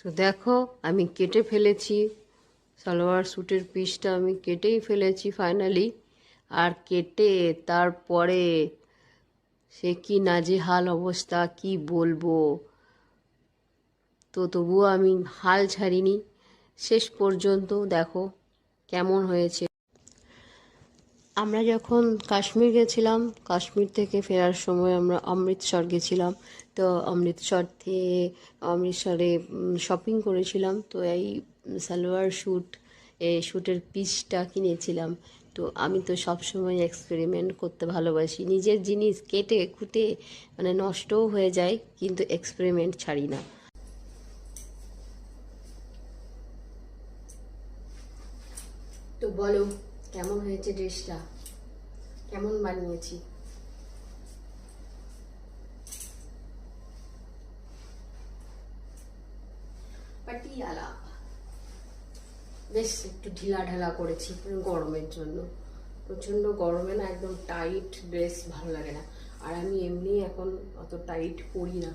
তো দেখো আমি কেটে ফেলেছি, সালোয়ার স্যুটের পিসটা আমি কেটেই ফেলেছি ফাইনালি। আর কেটে তারপরে সে কি নাজেহাল অবস্থা, কি বলবো। তো তবুও আমি হাল ছাড়িনি, শেষ পর্যন্ত দেখো কেমন হয়েছে। আমরা যখন কাশ্মীর গেছিলাম, কাশ্মীর থেকে ফেরার সময় আমরা অমৃতসর গেছিলাম। তো অমৃতসরে শপিং করেছিলাম। তো এই সালোয়ার স্যুট, এই স্যুটের পিসটা কিনেছিলাম। তো আমি তো সবসময় এক্সপেরিমেন্ট করতে ভালোবাসি, নিজের জিনিস কেটে কুটে মানে নষ্টও হয়ে যায় কিন্তু এক্সপেরিমেন্ট ছাড়ি না। তো বলো কেমন হয়েছে ড্রেসটা, কেমন বানিয়েছি। পাটিয়ালা বেশ একটু ঢিলা ঢালা করেছি গরমের জন্য। প্রচণ্ড গরমে না একদম টাইট ড্রেস ভালো লাগে না। আর আমি এমনি এখন অত টাইট পরি না।